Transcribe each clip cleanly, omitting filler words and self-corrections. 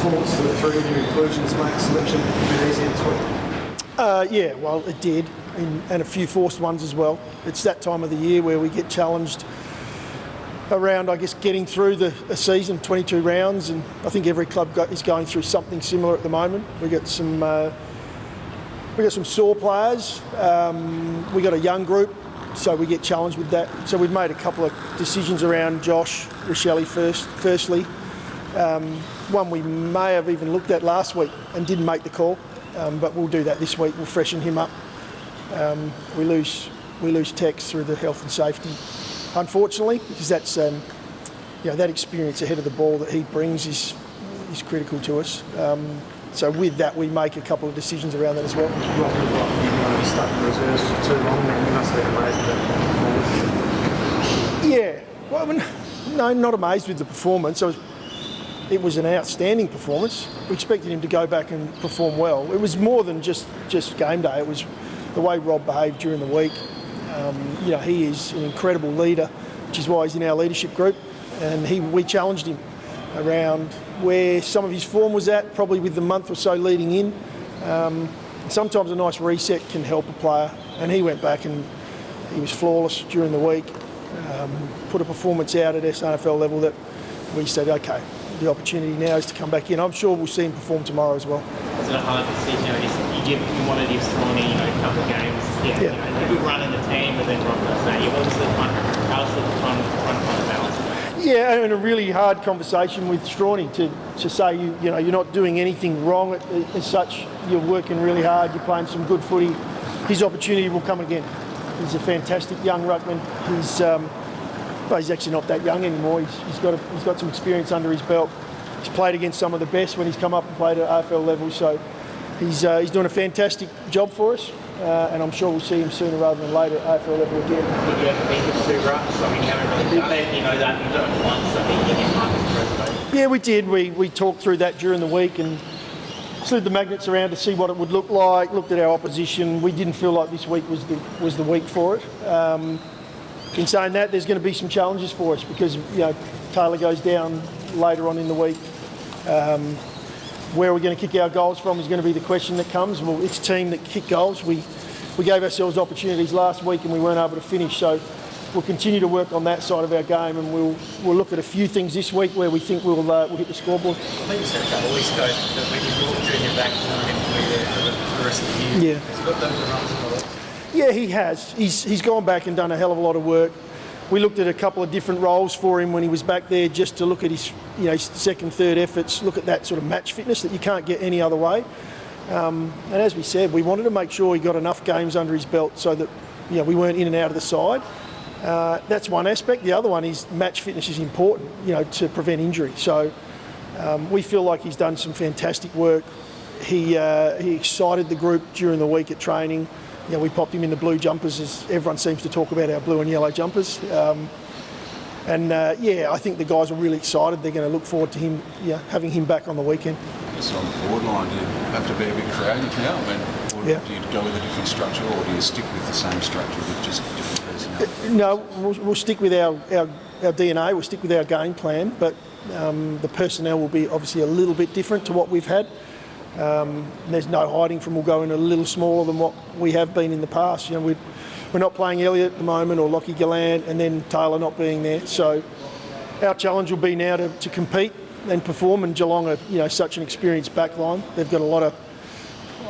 performance to the three new inclusions make selection a bit easier this week? Yeah, well, it did, and a few forced ones as well. It's that time of the year where we get challenged around, I guess, getting through a season, 22 rounds, and I think every club is going through something similar at the moment. We got some sore players. We got a young group, so we get challenged with that. So we've made a couple of decisions around Josh Rochelle firstly. One we may have even looked at last week and didn't make the call, but we'll do that this week. We'll freshen him up. We lose Tex through the health and safety, unfortunately, because that's that experience ahead of the ball that he brings is critical to us. So with that, we make a couple of decisions around that as well. Rob, you want to be stuck in reserves for too long, then you must be amazed with that performance. Yeah, well, I mean, no, not amazed with the performance. It was an outstanding performance. We expected him to go back and perform well. It was more than just game day. It was the way Rob behaved during the week. He is an incredible leader, which is why he's in our leadership group. And we challenged him around where some of his form was at, probably with the month or so leading in. Sometimes a nice reset can help a player. And he went back and he was flawless during the week. Put a performance out at SNFL level that we said, okay, the opportunity now is to come back in. I'm sure we'll see him perform tomorrow as well. Was it a hard decision? You wanted to give Swanee a couple of games. A good run in the team, but then Rob does that. What was the fun balance? Yeah, and a really hard conversation with Strawny to say you're not doing anything wrong as such. You're working really hard. You're playing some good footy. His opportunity will come again. He's a fantastic young ruckman. He's actually not that young anymore. He's got some experience under his belt. He's played against some of the best when he's come up and played at AFL level. So he's doing a fantastic job for us, and I'm sure we'll see him sooner rather than later at AFL level again. Did you ever think of 2 rucks? I mean, you haven't really done it. You know that you've done it once. I think you get markets. Yeah, we did. We talked through that during the week and slid the magnets around to see what it would look like. Looked at our opposition. We didn't feel like this week was the week for it. In saying that, there's going to be some challenges for us because Taylor goes down later on in the week. Where we're going to kick our goals from is going to be the question that comes. Well, it's team that kick goals. We gave ourselves opportunities last week and we weren't able to finish. So we'll continue to work on that side of our game, and we'll look at a few things this week where we think we'll hit the scoreboard. I think you said a couple of weeks ago that when you brought Junior back, you wanted him to be there for the rest of the year. Yeah. Has he got them to run some of that? Yeah, he has. He's gone back and done a hell of a lot of work. We looked at a couple of different roles for him when he was back there, just to look at his second, third efforts, look at that sort of match fitness that you can't get any other way. And as we said, we wanted to make sure he got enough games under his belt so that we weren't in and out of the side. That's one aspect. The other one is match fitness is important, to prevent injury. So we feel like he's done some fantastic work. He excited the group during the week at training. We popped him in the blue jumpers, as everyone seems to talk about our blue and yellow jumpers. I think the guys are really excited. They're going to look forward to him, having him back on the weekend. Just on the forward line, do you have to be a bit creative now? Or do you go with a different structure, or do you stick with the same structure with just different personnel? No, we'll stick with our DNA. We'll stick with our game plan, but the personnel will be obviously a little bit different to what we've had. There's no hiding from we'll go in a little smaller than what we have been in the past. We're not playing Elliott at the moment, or Lockie Gallant, and then Taylor not being there. So our challenge will be now to compete and perform. And Geelong are such an experienced backline. They've got a lot of,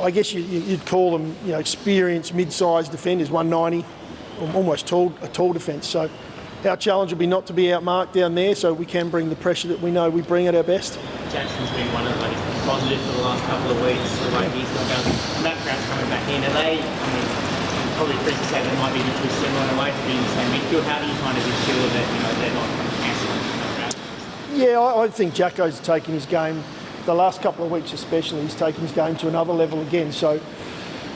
I guess you'd call them experienced mid-sized defenders, 190, almost a tall defence. So our challenge will be not to be outmarked down there, so we can bring the pressure that we know we bring at our best. Jackson's been one of the positives for the last couple of weeks. The way he's gone down, Matt Brown's coming back in. Are they? Probably free to say they might be too similar in a way to be in the same midfield. How do you kind of ensure that they're not cancelling? Yeah, I think Jacko's taken his game. The last couple of weeks, especially, he's taken his game to another level again. So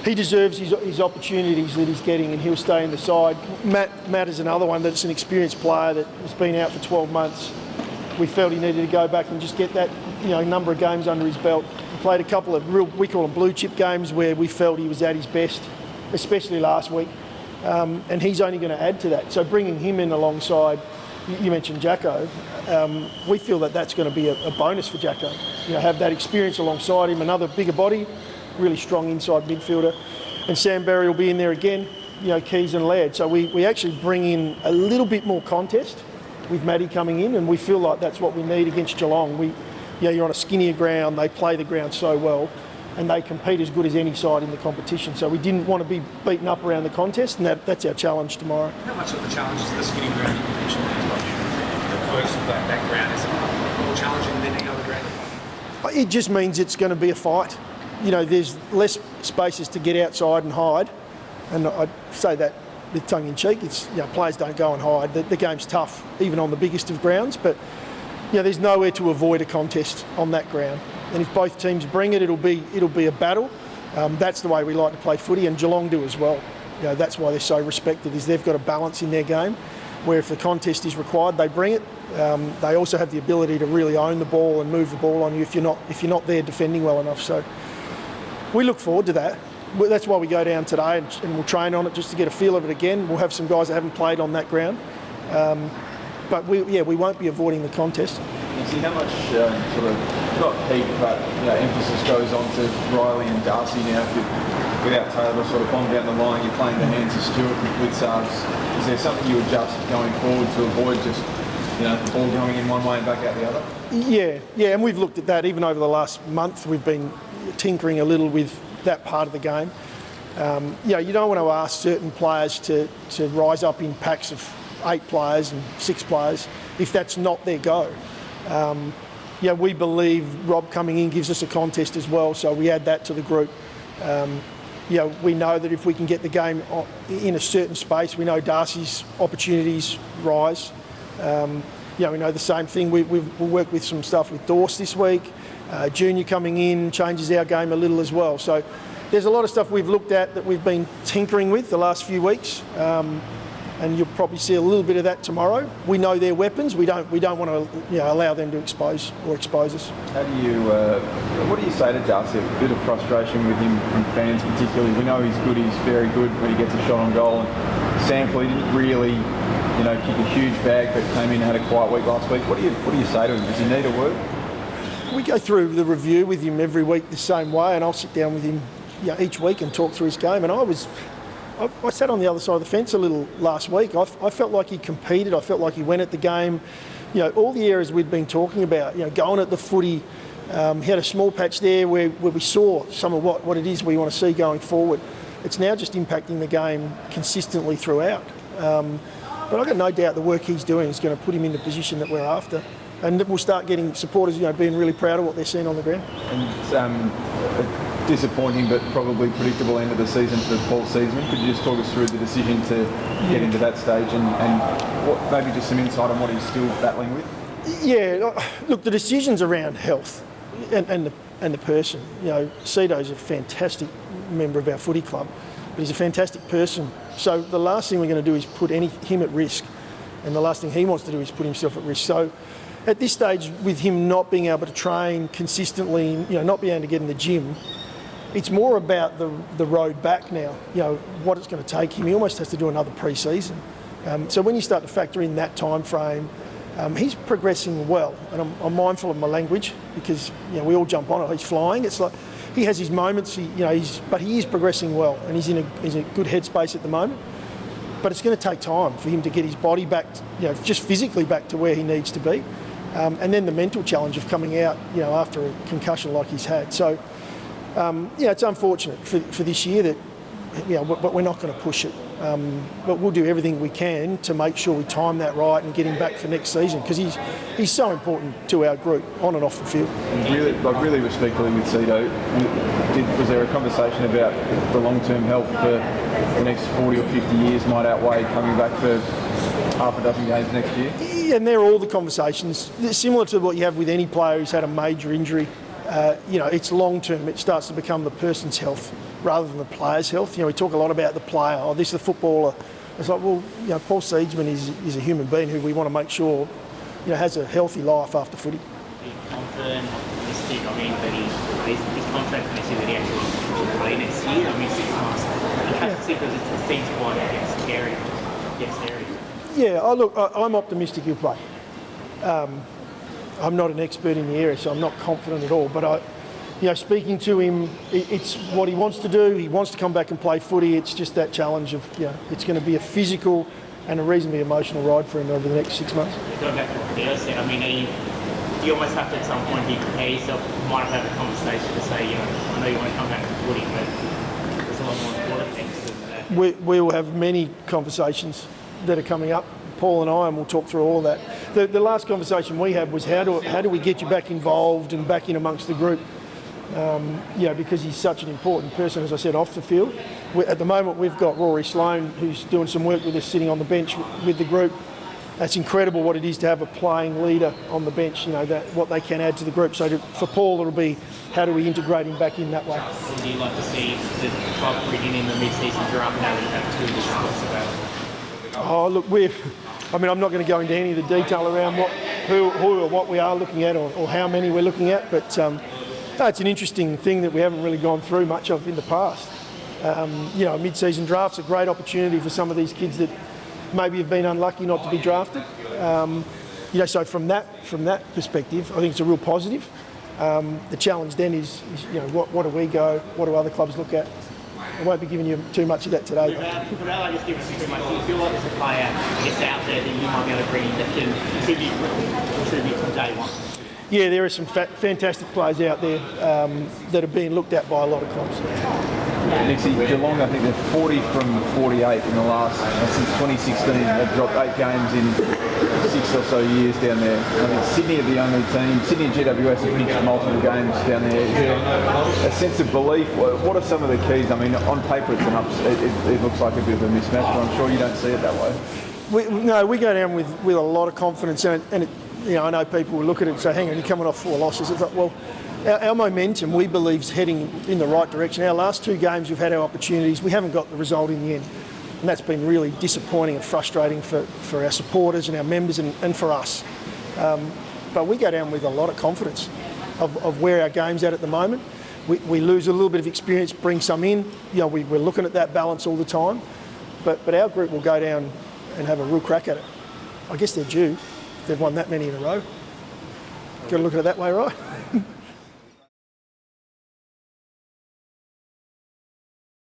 he deserves his opportunities that he's getting, and he'll stay in the side. Matt is another one that's an experienced player that has been out for 12 months. We felt he needed to go back and just get that number of games under his belt. He played a couple of we call them blue chip games, where we felt he was at his best, especially last week. And he's only going to add to that. So bringing him in alongside, you mentioned Jacko. We feel that that's going to be a bonus for Jacko. Have that experience alongside him, another bigger body, really strong inside midfielder. And Sam Berry will be in there again, Keys and Laird. So we actually bring in a little bit more contest with Matty coming in, and we feel like that's what we need against Geelong. You're on a skinnier ground, they play the ground so well, and they compete as good as any side in the competition. So we didn't want to be beaten up around the contest, and that's our challenge tomorrow. How much of the challenge is the skinny ground that you mentioned there? The close of that ground is more challenging than any other ground? It just means it's going to be a fight. There's less spaces to get outside and hide, and I say that with tongue in cheek. It's players don't go and hide. The game's tough, even on the biggest of grounds, but there's nowhere to avoid a contest on that ground. And if both teams bring it, it'll be a battle. That's the way we like to play footy, and Geelong do as well. That's why they're so respected, is they've got a balance in their game, where if the contest is required, they bring it. They also have the ability to really own the ball and move the ball on you if you're not there defending well enough. So we look forward to that. That's why we go down today and we'll train on it just to get a feel of it again. We'll have some guys that haven't played on that ground. But we won't be avoiding the contest. You see how much sort of, not peak, but emphasis goes on to Riley and Darcy now. Without Taylor sort of bomb down the line, you're playing the hands of Stewart with Blitzards. Is there something you adjust going forward to avoid just the ball going in one way and back out the other? Yeah, and we've looked at that even over the last month. We've been tinkering a little with that part of the game. You don't want to ask certain players to rise up in packs of 8 players and 6 players if that's not their go. We believe Rob coming in gives us a contest as well, so we add that to the group. We know that if we can get the game in a certain space, we know Darcy's opportunities rise. We know the same thing. We'll work with some stuff with Dorse this week. Junior coming in changes our game a little as well. So there's a lot of stuff we've looked at that we've been tinkering with the last few weeks. And you'll probably see a little bit of that tomorrow. We know their weapons. We don't want to allow them to expose us. How do you? What do you say to Darcy? A bit of frustration with him from fans, particularly. We know he's good. He's very good when he gets a shot on goal. And Samford didn't really, kick a huge bag, but came in and had a quiet week last week. What do you say to him? Does he need a word? We go through the review with him every week the same way, and I'll sit down with him each week and talk through his game. And I sat on the other side of the fence a little last week. I felt like he competed. I felt like he went at the game. All the areas we'd been talking about, going at the footy. He had a small patch there where we saw some of what it is we want to see going forward. It's now just impacting the game consistently throughout. But I've got no doubt the work he's doing is going to put him in the position that we're after. And we'll start getting supporters, being really proud of what they're seeing on the ground. And a disappointing but probably predictable end of the season for Paul Seedsman. Could you just talk us through the decision to get into that stage and what, maybe just some insight on what he's still battling with? Yeah, look, the decision's around health and the person. Cedo's a fantastic member of our footy club, but he's a fantastic person. So the last thing we're going to do is put him at risk, and the last thing he wants to do is put himself at risk. So at this stage, with him not being able to train consistently, not being able to get in the gym, it's more about the road back now, what it's going to take him. He almost has to do another pre-season. So when you start to factor in that time frame, he's progressing well. And I'm mindful of my language because we all jump on it. He's flying. It's like he has his moments, but he is progressing well, and he's in a good headspace at the moment. But it's going to take time for him to get his body back, just physically back to where he needs to be. And then the mental challenge of coming out, after a concussion like he's had. So, it's unfortunate for this year that, but we're not going to push it. But we'll do everything we can to make sure we time that right and get him back for next season because he's so important to our group on and off the field. And really respectfully with Cedo, was there a conversation about the long-term health for the next 40 or 50 years might outweigh coming back for half a dozen games next year? Yeah, and they're all the conversations. They're similar to what you have with any player who's had a major injury. It's long-term. It starts to become the person's health rather than the player's health. We talk a lot about the player. Oh, this is the footballer. It's like, well, Paul Seedsman is a human being who we want to make sure, has a healthy life after footy. Confident, optimistic. That his contract finishes that he actually will play next year. 6 months. It seems quite scary. Yeah, I'm optimistic he'll play. I'm not an expert in the area, so I'm not confident at all. But speaking to him, it's what he wants to do. He wants to come back and play footy. It's just that challenge of, it's going to be a physical and a reasonably emotional ride for him over the next 6 months. Going back to what Theo said, I mean, you almost have to at some point prepare yourself. Might have had a conversation to say, I know you want to come back to footy, but there's a lot more important things than that. We will have many conversations that are coming up, Paul and I, and we'll talk through all of that. The last conversation we had was how do we get you back involved and back in amongst the group? Because he's such an important person, as I said, off the field. At the moment, we've got Rory Sloane, who's doing some work with us, sitting on the bench with the group. That's incredible what it is to have a playing leader on the bench, what they can add to the group. So for Paul, it'll be how do we integrate him back in that way. Would you like to see the club bringing in the mid-season draft now that you have 2 additional spots available? Oh, look, I'm not going to go into any of the detail around who or what we are looking at or how many we're looking at, but it's an interesting thing that we haven't really gone through much of in the past. A mid-season draft's a great opportunity for some of these kids that maybe have been unlucky not to be drafted. So from that perspective, I think it's a real positive. The challenge then is what do we go? What do other clubs look at? I won't be giving you too much of that today. Without just giving too much, do you feel like there's a player out there that you might be able to bring in that can contribute from day one? Yeah, there are some fantastic players out there that are being looked at by a lot of clubs. Nixie, Geelong, I think they're 40 from 48 in the last, since 2016. They've dropped 8 games in 6 or so years down there. I think Sydney are the only team. Sydney and GWS have pinched multiple games down there. Is there a sense of belief? What are some of the keys? I mean, on paper it looks like a bit of a mismatch, but I'm sure you don't see it that way. We go down with a lot of confidence, and I know people will look at it and say, hang on, you're coming off 4 losses. It's like, well, our momentum, we believe, is heading in the right direction. Our last 2 games, we've had our opportunities. We haven't got the result in the end. And that's been really disappointing and frustrating for our supporters and our members and for us. But we go down with a lot of confidence of where our game's at the moment. We lose a little bit of experience, bring some in. We're looking at that balance all the time. But our group will go down and have a real crack at it. I guess they're due. They've won that many in a row. Got to look at it that way, right?